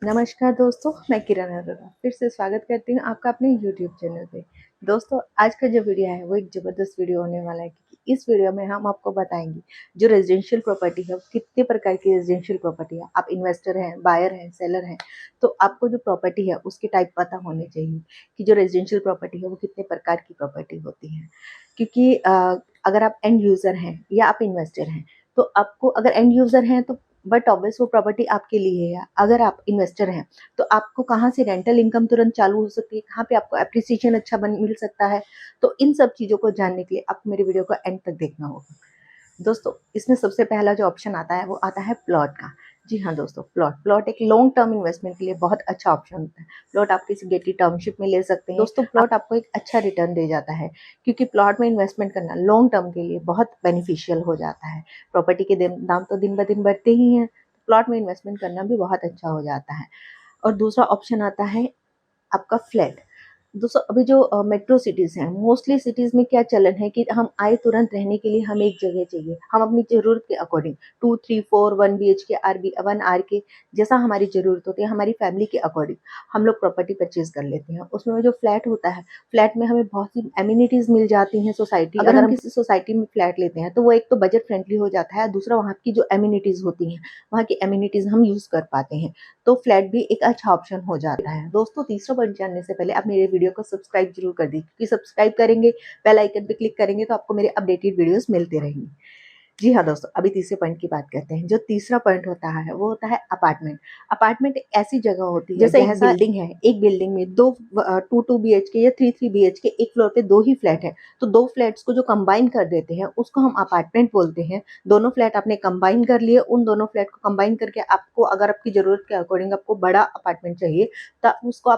नमस्कार दोस्तों, मैं किरण अरोरा फिर से स्वागत करती हूँ आपका अपने YouTube चैनल पे। दोस्तों, आज का जो वीडियो है वो एक ज़बरदस्त वीडियो होने वाला है, क्योंकि इस वीडियो में हम आपको बताएंगे जो रेजिडेंशियल प्रॉपर्टी है वो कितने प्रकार की रेजिडेंशियल प्रॉपर्टी है। आप इन्वेस्टर हैं, बायर हैं, सेलर हैं, तो आपको जो प्रॉपर्टी है उसके टाइप पता होने चाहिए कि जो रेजिडेंशियल प्रॉपर्टी है वो कितने प्रकार की प्रॉपर्टी होती है। क्योंकि अगर आप एंड यूज़र हैं या आप इन्वेस्टर हैं, तो आपको अगर एंड यूज़र हैं तो बट ऑब्वियस वो प्रॉपर्टी आपके लिए है। अगर आप इन्वेस्टर हैं तो आपको कहाँ से रेंटल इनकम तुरंत चालू हो सकती है, कहाँ पे आपको एप्रिसिएशन अच्छा बन मिल सकता है। तो इन सब चीज़ों को जानने के लिए आपको मेरे वीडियो को एंड तक देखना होगा। दोस्तों, इसमें सबसे पहला जो ऑप्शन आता है वो आता है प्लॉट का। जी हाँ दोस्तों, प्लॉट एक लॉन्ग टर्म इन्वेस्टमेंट के लिए बहुत अच्छा ऑप्शन होता है। प्लॉट आप किसी गेटेड टाउनशिप में ले सकते हैं। दोस्तों, प्लॉट आपको एक अच्छा रिटर्न दे जाता है, क्योंकि प्लॉट में इन्वेस्टमेंट करना लॉन्ग टर्म के लिए बहुत बेनिफिशियल हो जाता है। प्रॉपर्टी के दाम तो दिन ब दिन बढ़ते ही हैं, प्लॉट में इन्वेस्टमेंट करना भी बहुत अच्छा हो जाता है। और दूसरा ऑप्शन आता है आपका फ्लैट। दोस्तों, अभी जो मेट्रो सिटीज़ हैं, मोस्टली सिटीज़ में क्या चलन है कि हम आए तुरंत रहने के लिए हमें एक जगह चाहिए। हम अपनी ज़रूरत के अकॉर्डिंग 2, 3, 4, 1 बीएचके, 1 आरके जैसा हमारी ज़रूरत होती है, हमारी फैमिली के अकॉर्डिंग हम लोग प्रॉपर्टी परचेज़ कर लेते हैं। उसमें जो फ्लैट होता है, फ्लैट में हमें बहुत सी एमिनिटीज़ मिल जाती हैं सोसाइटी। अगर हम किसी सोसाइटी में फ्लैट लेते हैं तो वो एक तो बजट फ्रेंडली हो जाता है, दूसरा वहाँ की जो एमिनिटीज़ होती हैं, वहाँ की एमिनिटीज़ हम यूज़ कर पाते हैं। तो फ्लैट भी एक अच्छा ऑप्शन हो जाता है। दोस्तों, तीसरा पॉइंट जानने से पहले आप मेरे वीडियो को सब्सक्राइब जरूर कर दीजिए, क्योंकि सब्सक्राइब करेंगे, बेल आइकन पे क्लिक करेंगे तो आपको मेरे अपडेटेड वीडियोस मिलते रहेंगे। जी हाँ दोस्तों, अभी तीसरे पॉइंट की बात करते हैं। जो तीसरा पॉइंट होता है वो होता है अपार्टमेंट। अपार्टमेंट एक ऐसी जगह होती है जैसे एक बिल्डिंग है, एक बिल्डिंग में दो 2 बीएचके या 3 बीएचके, एक फ्लोर पे दो ही फ्लैट है, तो दो फ्लैट्स को जो कंबाइन कर देते हैं उसको हम अपार्टमेंट बोलते हैं। दोनों फ्लैट आपने कंबाइन कर लिए, उन दोनों फ्लैट को कंबाइन करके आपको अगर आपकी जरूरत के अकॉर्डिंग आपको बड़ा अपार्टमेंट चाहिए तो उसको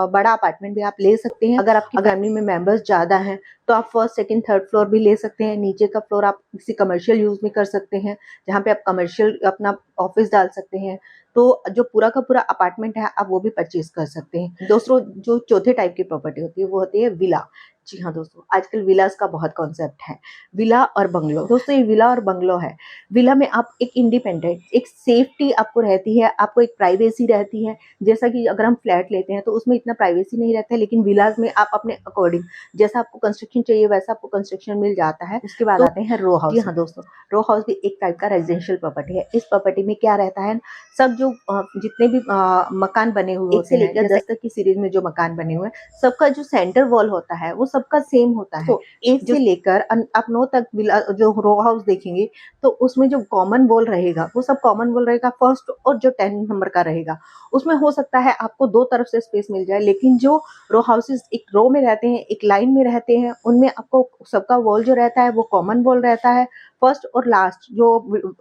बड़ा अपार्टमेंट भी आप ले सकते हैं। अगर आपकी फैमिली में मेंबर्स ज्यादा हैं तो आप फर्स्ट, सेकंड, थर्ड फ्लोर भी ले सकते हैं। नीचे का फ्लोर आप किसी कमर्शियल यूज में कर सकते हैं, जहाँ पे आप कमर्शियल अपना ऑफिस डाल सकते हैं। तो जो पूरा का पूरा अपार्टमेंट है आप वो भी परचेज कर सकते हैं। दोस्तों, जो चौथे टाइप की प्रॉपर्टी होती है वो होती है विला। जी हाँ दोस्तों, आजकल विलास का बहुत कॉन्सेप्ट है, विला और बंगलो। दोस्तों, ये विला और बंगलो है। विला में आप एक इंडिपेंडेंट, एक सेफ्टी आपको रहती है, आपको एक प्राइवेसी रहती है। जैसा कि अगर हम फ्लैट लेते हैं तो उसमें इतना प्राइवेसी नहीं रहता है, लेकिन विलाज में आप अपने अकॉर्डिंग जैसा आपको कंस्ट्रक्शन चाहिए वैसा आपको कंस्ट्रक्शन मिल जाता है। उसके बाद आते हैं रो हाउस। जी हाँ दोस्तों, रो हाउस भी एक टाइप का रेजिडेंशियल प्रॉपर्टी है। इस प्रॉपर्टी में क्या रहता है, सब जो जितने भी मकान बने हुए एक से लेकर 10 तक की सीरीज में जो मकान बने हुए हैं, सबका जो सेंटर वॉल होता है वो सबका सेम होता है। तो एक से लेकर आप 9 तक जो रो हाउस देखेंगे तो उसमें जो कॉमन वॉल रहेगा वो सब कॉमन वॉल रहेगा फर्स्ट, और जो 10 नंबर का रहेगा उसमें हो सकता है आपको दो तरफ से स्पेस मिल जाए, लेकिन जो रो हाउसेस एक रो में रहते हैं, एक लाइन में रहते हैं, उनमें आपको सबका वॉल जो रहता है वो कॉमन वॉल रहता है। फर्स्ट और लास्ट जो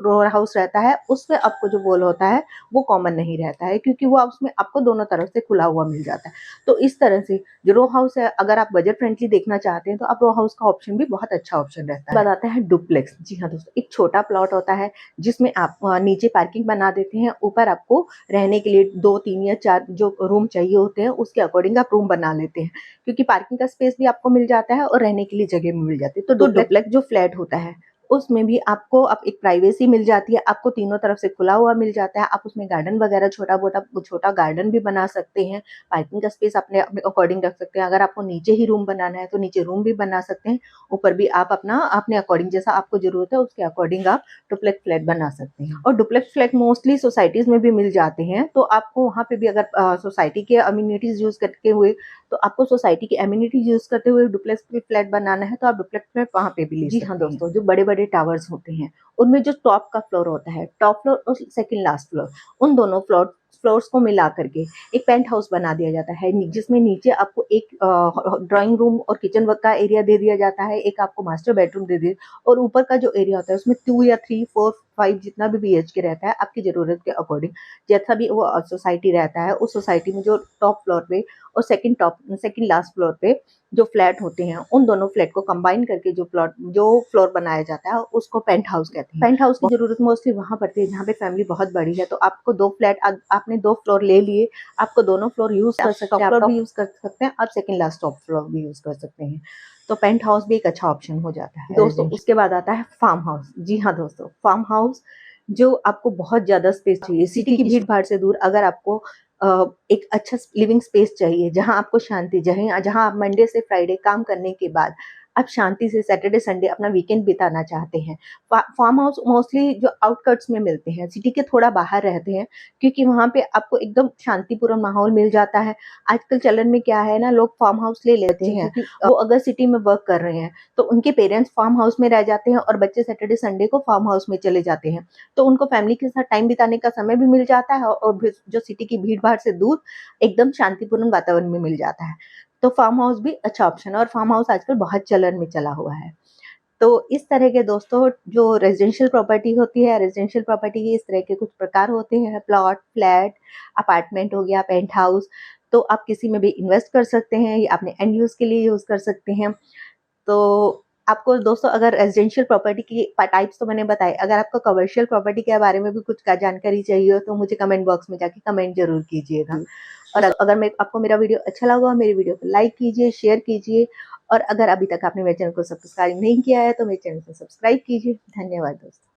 रो हाउस रहता है उसमें आपको जो वॉल होता है वो कॉमन नहीं रहता है, क्योंकि वो उसमें आपको दोनों तरफ से खुला हुआ मिल जाता है। तो इस तरह से जो रो हाउस है, अगर आप बजट फ्रेंडली देखना चाहते हैं तो आप रो हाउस का ऑप्शन भी बहुत अच्छा ऑप्शन रहता है। बताते हैं डुप्लेक्स। जी हाँ दोस्तों, एक छोटा प्लॉट होता है जिसमें आप नीचे पार्किंग बना देते हैं, ऊपर आपको रहने के लिए 2, 3 या 4 जो रूम चाहिए होते हैं उसके अकॉर्डिंग आप रूम बना लेते हैं, क्योंकि पार्किंग का स्पेस भी आपको मिल जाता है और रहने के लिए जगह भी मिल जाती है। तो डुप्लेक्स जो फ्लैट होता है उसमें भी आपको अब एक प्राइवेसी मिल जाती है, आपको तीनों तरफ से खुला हुआ मिल जाता है। आप उसमें गार्डन वगैरह छोटा गार्डन भी बना सकते हैं, पार्किंग का स्पेस अपने अपने अकॉर्डिंग रख सकते हैं। अगर आपको नीचे ही रूम बनाना है तो नीचे रूम भी बना सकते हैं, ऊपर भी आप अपना अपने अकॉर्डिंग जैसा आपको जरूरत है उसके अकॉर्डिंग आप डुप्लेक्स फ्लैट बना सकते हैं। और डुप्लेक्स फ्लैट मोस्टली सोसाइटीज में भी मिल जाते हैं, तो आपको वहाँ पे भी अगर सोसाइटी के अम्यूनिटीज यूज करते हुए, तो आपको सोसाइटी की एमिनिटीज यूज करते हुए डुप्लेक्स फ्लैट बनाना है तो आप डुप्लेक्स फ्लैट वहाँ पे भी ले सकते हैं। जी हाँ दोस्तों, जो बड़े बड़े टावर्स होते हैं उनमें जो टॉप का फ्लोर होता है, टॉप फ्लोर और सेकंड लास्ट फ्लोर, उन दोनों फ्लोर्स को मिला करके एक पेंट हाउस बना दिया जाता है, जिसमें नीचे आपको एक ड्राइंग रूम और किचन वर्क का एरिया दे दिया जाता है, एक आपको मास्टर बेडरूम दे दिया, और ऊपर का जो एरिया होता है उसमें 2 या 3, 4, 5 जितना भी बीएचके रहता है आपकी जरूरत के अकॉर्डिंग, जैसा भी वो सोसाइटी रहता है उस सोसाइटी में जो टॉप फ्लोर पे और सेकंड लास्ट फ्लोर पे जो फ्लैट होते हैं उन दोनों फ्लैट को कंबाइन करके जो फ्लोर बनाया जाता है उसको पेंट हाउस कहते हैं। पेंट हाउस की जरूरत मोस्टली वहां पड़ती है जहाँ पे फैमिली बहुत बड़ी है, तो आपको आपने 2 फ्लोर ले लिए, आपको दोनों फ्लोर यूज कर सकते हैं, आप भी यूज कर सकते हैं, आप सेकंड लास्ट टॉप फ्लोर भी यूज कर सकते हैं। तो पेंट हाउस भी एक अच्छा ऑप्शन हो जाता है। दोस्तों, उसके बाद आता है फार्म हाउस। जी हाँ दोस्तों, फार्म हाउस जो आपको बहुत ज़्यादा स्पेस चाहिए, सिटी की भीड़-भाड़ से दूर अगर आपको एक अच्छा लिविंग स्पेस चाहिए, जहाँ आपको शांति, जहाँ आप मंडे से फ्राइडे काम करने के बाद आप शांति से सैटरडे संडे अपना वीकेंड बिताना चाहते हैं। फार्म हाउस मोस्टली जो आउटस्कर्ट्स में मिलते हैं, सिटी के थोड़ा बाहर रहते हैं, क्योंकि वहाँ पे आपको एकदम शांतिपूर्ण माहौल मिल जाता है। आजकल चलन में क्या है ना, लोग फार्म हाउस ले लेते हैं, वो अगर सिटी में वर्क कर रहे हैं तो उनके पेरेंट्स फार्म हाउस में रह जाते हैं और बच्चे सैटरडे संडे को फार्म हाउस में चले जाते हैं, तो उनको फैमिली के साथ टाइम बिताने का समय भी मिल जाता है और जो सिटी की भीड़-भाड़ से दूर एकदम शांतिपूर्ण वातावरण में मिल जाता है। तो फार्म हाउस भी अच्छा ऑप्शन है और फार्म हाउस आजकल बहुत चलन में चला हुआ है। तो इस तरह के दोस्तों जो रेजिडेंशियल प्रॉपर्टी होती है, रेजिडेंशियल प्रॉपर्टी के इस तरह के कुछ प्रकार होते हैं, प्लॉट, फ्लैट, अपार्टमेंट हो गया, पेंट हाउस, तो आप किसी में भी इन्वेस्ट कर सकते हैं या अपने एंड यूज़ के लिए यूज़ कर सकते हैं। तो आपको दोस्तों अगर रेजिडेंशियल प्रॉपर्टी की टाइप्स तो मैंने बताए, अगर आपको कमर्शियल प्रॉपर्टी के बारे में भी कुछ का जानकारी चाहिए हो तो मुझे कमेंट बॉक्स में जाके कमेंट ज़रूर कीजिएगा। और अगर आपको मेरा वीडियो अच्छा लगा, मेरी वीडियो को लाइक कीजिए, शेयर कीजिए और अगर अभी तक आपने मेरे चैनल को सब्सक्राइब नहीं किया है तो मेरे चैनल को सब्सक्राइब कीजिए। धन्यवाद दोस्तों।